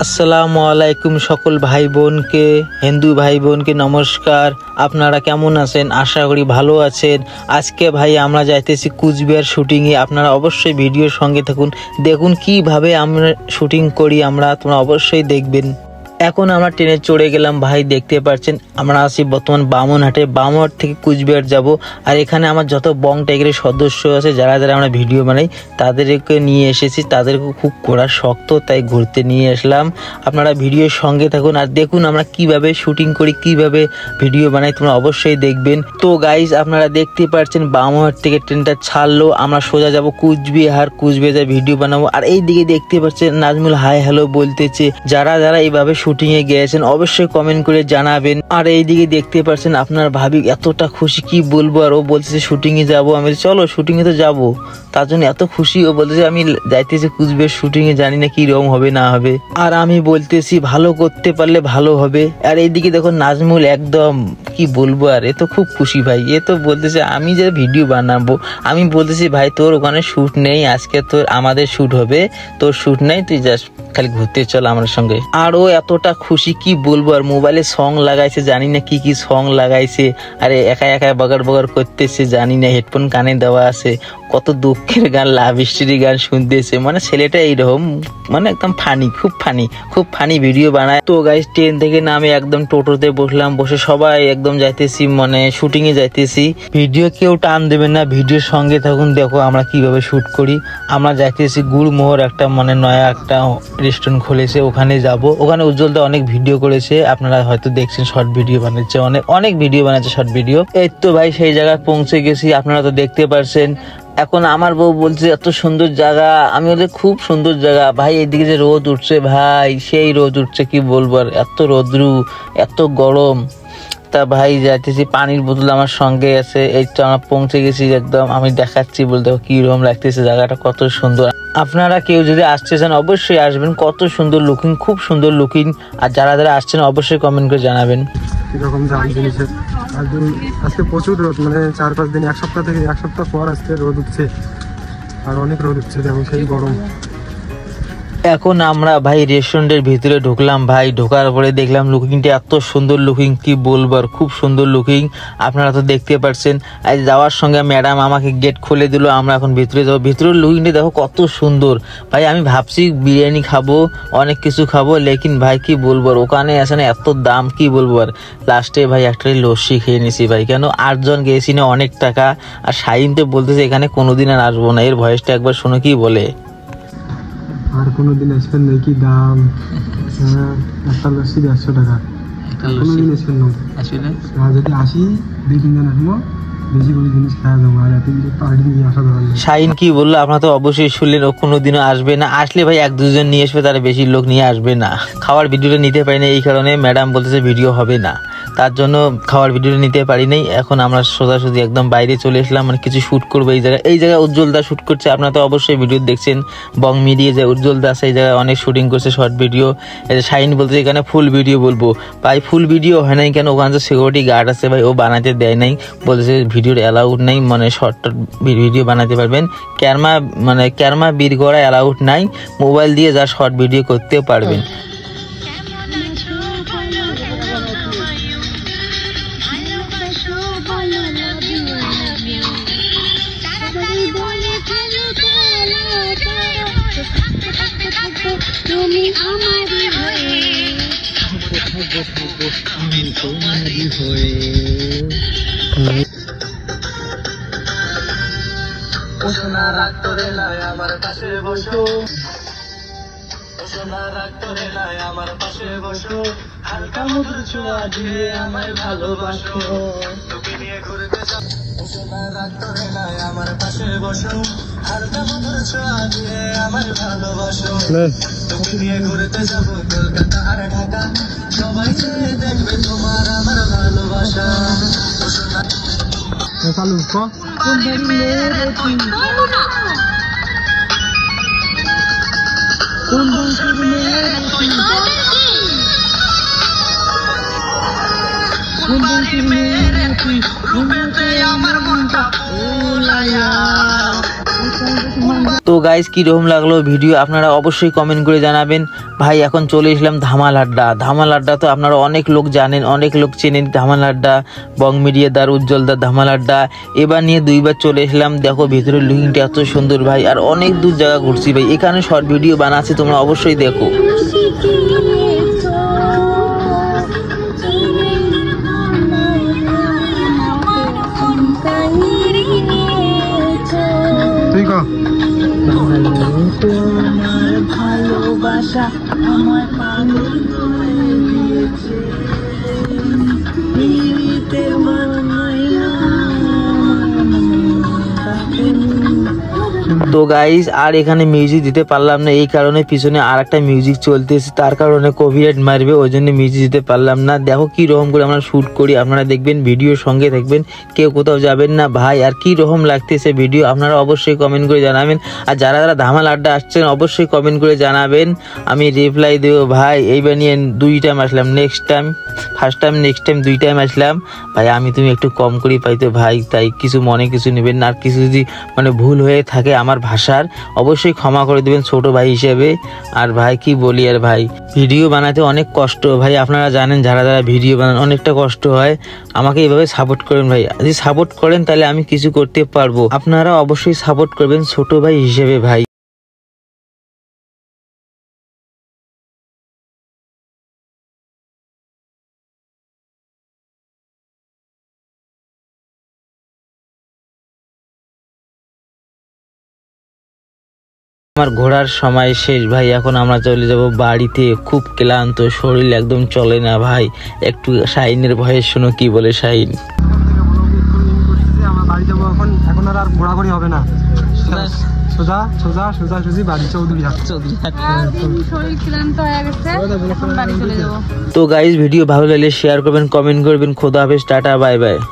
আসসালামু আলাইকুম সকল ভাই বোনকে, হিন্দু ভাই বোনকে নমস্কার। আপনারা কেমন আছেন? আশা করি ভালো আছেন। আজকে ভাই আমরা যাইতেছি কুচবিহার শুটিংয়ে। আপনারা অবশ্যই ভিডিওর সঙ্গে থাকুন, দেখুন কিভাবে আমরা শুটিং করি আমরা, তোমরা অবশ্যই দেখবেন। এখন আমরা ট্রেনে চড়ে গেলাম ভাই, দেখতে পাচ্ছেন আমরা আছি বর্তমান বামনহাটে। বামনহাট থেকে কুচবিহার যাব। আর এখানে আমার যত বং টাইগারের সদস্য আছে, যারা যারা আমরা ভিডিও বানাই, তাদেরকে নিয়ে এসেছি। তাদেরকে খুব কড়া শক্ত, তাই ঘুরতে নিয়ে আসলাম। আপনারা ভিডিওর সঙ্গে থাকুন আর দেখুন আমরা কিভাবে শুটিং করি, কিভাবে ভিডিও বানাই, তোমরা অবশ্যই দেখবেন। তো গাইস, আপনারা দেখতে পাচ্ছেন বামনহাট থেকে ট্রেনটা ছাড়লো, আমরা সোজা যাব কুচবিহার। কুচবিহার ভিডিও বানাবো। আর এই দিকে দেখতে পাচ্ছেন নাজমুল হাই হ্যালো বলতেছে। যারা যারা এইভাবে শুটিং এ গিয়েছেন অবশ্যই কমেন্ট করে জানাবেন। আর এইদিকে দেখতে পাচ্ছেন আপনার ভাবি এতটা খুশি, কি বলবো। আর ও বলতেছে শুটিং এ যাবো। আমি চলো শুটিং এ তো যাবো, তার জন্য এত খুশি। ও বলতেছে আমি যাইতেছি কুচবিহার শুটিং এ, জানি না কি রকম হবে না হবে। আর আমি বলতেছি ভালো করতে পারলে ভালো হবে। আর এইদিকে দেখো নাজমুল একদম কি বলবো, আর এ তো খুব খুশি ভাই। এ তো বলতেছে আমি যে ভিডিও বানাবো। আমি বলতেছি ভাই তোর ওখানে শুট নেই, আজকে তোর আমাদের শুট হবে, তোর শুট নেই, তুই জাস্ট খালি ঘুরতে চল আমার সঙ্গে। আর ও এতটা খুশি কি বলবো। আর মোবাইলে সং লাগাইছে, জানি না কি কি সং লাগাইছে। আরে একা একা বগার বগার করতেছে, জানি না হেডফোন কানে দেওয়া আছে। কত দুঃখের গান, লাভ স্টোরি গান শুনতেছে। মানে ছেলেটা এইরকম, মানে একদম ফানি, খুব ফানি ভিডিও বানায়। তো গাইস, ট্রেন থেকে নামে একদম টোটোতে বসলাম, বসে সবাই একদম যাইতেছি, মানে শুটিং এ যাইতেছি। ভিডিও কেউ টান দেবেন না, ভিডিওর সঙ্গে থাকুন। দেখো আমরা কিভাবে শুট করি। আমরা যাইতেছি গুড়মোহর, একটা মানে নয়া একটা রেস্টুরেন্ট খুলেছে, ওখানে যাব। ওখানে উজ্জ্বলদা অনেক ভিডিও করেছে, আপনারা হয়তো দেখছেন, শর্ট ভিডিও বানাচ্ছে, অনেক ভিডিও বানাচ্ছে, শর্ট ভিডিও। এই তো ভাই সেই জায়গায় পৌঁছে গেছি, আপনারা তো দেখতে পারছেন। এখন আমার বউ বলছে এত সুন্দর জায়গা। আমি বলছি খুব সুন্দর জায়গা ভাই। এদিকে যে রোদ উঠছে ভাই, সেই রোদ উঠছে, কি বলবো। আর এত রোদ্রু, এত গরম। তা ভাই যাইতেছি, পানির বোতল আমার সঙ্গে আছে। এই তো আমরা পৌঁছে গেছি একদম। আমি দেখাচ্ছি, বলতে কি রকম লাগতেছে জায়গাটা, কত সুন্দর। আপনারা কেউ যদি আসতে চান অবশ্যই আসবেন, কত সুন্দর লুকিং, খুব সুন্দর লুকিং। আর যারা যারা আসছেন অবশ্যই কমেন্ট করে জানাবেন। এরকম দাম জিনিসের আজকে প্রচুর রোদ, মানে 4-5 দিন, এক সপ্তাহ থেকে, এক সপ্তাহ পর আজকে রোদ উঠছে। আর অনেক রোদ উঠছে, যেমন সেই গরম। এখন আমরা ভাই রেস্টুরেন্টের ভিতরে ঢুকলাম ভাই। ঢোকার পরে দেখলাম লুকিংটা এত সুন্দর লুকিং, কি বলবো। আর খুব সুন্দর লুকিং, আপনারা তো দেখতে পাচ্ছেন। আজ যাওয়ার সঙ্গে ম্যাডাম আমাকে গেট খুলে দিল, আমরা এখন ভিতরে যাবো। ভিতরের লুকিংটা দেখো কত সুন্দর ভাই। আমি ভাবছি বিরিয়ানি খাবো, অনেক কিছু খাবো, লেকিন ভাই কি বলবো। আর ওখানে আসে না এত দাম, কি বলবো। আর লাস্টে ভাই একটা লস্যি খেয়ে নিছি ভাই। কেন 8 জন গেছি না, অনেক টাকা। আর শাহিন তো বলতেছে এখানে কোনোদিন আর আসবো না। এর ভয়েসটা একবার শোনো কি বলে। আর কোনোদিন আসবেন না, কি দাম। একটা লস্যি 150 টাকা। কোনোদিন আসবেন না আসলে। আর যদি আসি 2-3 জন আসবো, বেশি করে জিনিস খাওয়া যাবো। আর এত পার্টি নিয়ে আসা দরকার নেই। শাহিন কি বললো আপনারা তো অবশ্যই শুনলেন। ও কোনোদিনও আসবে না, আসলে ভাই 1-2 জন নিয়ে আসবে, তারা বেশি লোক নিয়ে আসবে না। খাওয়ার ভিডিওটা নিতে পারি না, এই কারণে ম্যাডাম বলতেছে ভিডিও হবে না, তার জন্য খাওয়ার ভিডিওটা নিতে পারি নাই। এখন আমরা সোজাসুজি একদম বাইরে চলে এসলাম, মানে কিছু শ্যুট করবো এই জায়গায়। এই জায়গায় উজ্জ্বলদা শ্যুট করছে, আপনারা তো অবশ্যই ভিডিও দেখছেন। বং মিডিয়া যে উজ্জ্বলদা আছে, এই জায়গায় অনেক শুটিং করছে শর্ট ভিডিও। শাহিন বলতেছে এখানে ফুল ভিডিও বলবো। ভাই ফুল ভিডিও হয় নাই কেন, ওখানে তো সিকিউরিটি গার্ড আছে ভাই, ও বানাতে দেয় নাই। বলতেছে ভিডিওর অ্যালাউড নাই, মানে শর্ট ভিডিও বানাতে পারবেন, ক্যামেরা বীর করা অ্যালাউড নাই। মোবাইল দিয়ে যা শর্ট ভিডিও করতে পারবেন। তুমি আমারই হয়ে, আমি তোমারই হয়ে। সোনা রাগ করে নাই আমার পাশে বসো, সোনা রাগ করে নাই আমার পাশে বসো, হালকা মধুর ছোঁয়া দিয়ে আমায় ভালোবাসো। তোকে নিয়ে ঘুরতে যাবো, সোনা রাগ করে নাই আমার পাশে বসো, হালকা মধুর ছোঁয়া দিয়ে আমায় ভালোবাসো। তোকে নিয়ে ঘুরতে যাবো কলকাতা আর ঢাকা, সবাই চেয়ে দেখবে তোমার আমার ভালোবাসা। চালু কর। আমার মনটা তো গাইস কিরকম লাগলো ভিডিও আপনারা অবশ্যই কমেন্ট করে জানাবেন। ভাই এখন চলে এসলাম ধামাল আড্ডা। ধামাল আড্ডা তো আপনারা অনেক লোক জানেন, অনেক লোক চেনেন ধামাল আড্ডা, বং মিডিয়াদার, উজ্জ্বলদার ধামাল আড্ডা। এবার নিয়ে 2বার চলে এসলাম। দেখো ভিতরে লুকিংটা এত সুন্দর ভাই, আর অনেক দূর জায়গা ঘুরছি ভাই। এখানে শর্ট ভিডিও বানাচ্ছি, তোমরা অবশ্যই দেখো। তুই কো তোমার ভালোবাসা আমার পাগল করে দিয়েছে, পীড়িতের মায়া তো গাইস আর এখানে মিউজিক দিতে পারলাম না, এই কারণে পিছনে আর একটা মিউজিক চলতেছে, তার কারণে কপিরাইট মারবে, ওই জন্য মিউজিক দিতে পারলাম না। দেখো কি রকম করে আমরা শুট করি, আপনারা দেখবেন, ভিডিওর সঙ্গে থাকবেন, কেউ কোথাও যাবেন না ভাই। আর কি রকম লাগতেছে ভিডিও আপনারা অবশ্যই কমেন্ট করে জানাবেন। আর যারা যারা ধামাল আড্ডা আসছেন অবশ্যই কমেন্ট করে জানাবেন, আমি রিপ্লাই দেবো ভাই। এইবার নিয়ে 2 টাইম আসলাম, next time first time, next time 2 time আসলাম ভাই। আমি তুমি একটু কম করি পাইতো ভাই, তাই কিছু মনে কিছু নেবেন না। আর কিছু যদি মানে ভুল হয়ে থাকে আমার ভাষার, অবশ্যই ক্ষমা করে দেবেন ছোট ভাই হিসেবে। আর ভাই কি বলি, আর ভাই ভিডিও বানাতে অনেক কষ্ট ভাই, আপনারা জানেন যারা যারা ভিডিও বানান অনেকটা কষ্ট হয়। আমাকে এইভাবে সাপোর্ট করেন ভাই, যদি সাপোর্ট করেন তাহলে আমি কিছু করতে পারবো। আপনারা অবশ্যই সাপোর্ট করবেন ছোট ভাই হিসেবে ভাই। আমার ঘোরার সময় শেষ ভাই, এখন আমরা চলে যাব বাড়িতে। খুব ক্লান্ত, শরীর একদম চলে না ভাই। একটু শাহিনের ভয়েস শুনো কি বলে শাহিন। আমরা বাড়ি যাবো এখন, এখন আর ঘোরাঘুরি হবে না, সোজা সোজা সোজা সুজি বাড়ি, চৌধুরী হাট। শরীর ক্লান্ত হয়ে গেছে, এখন বাড়ি চলে যাবো। তো গাইস ভিডিও ভালো লাগলে শেয়ার করবেন, কমেন্ট করবেন। খোদা হাফেজ, টাটা, বাই বাই।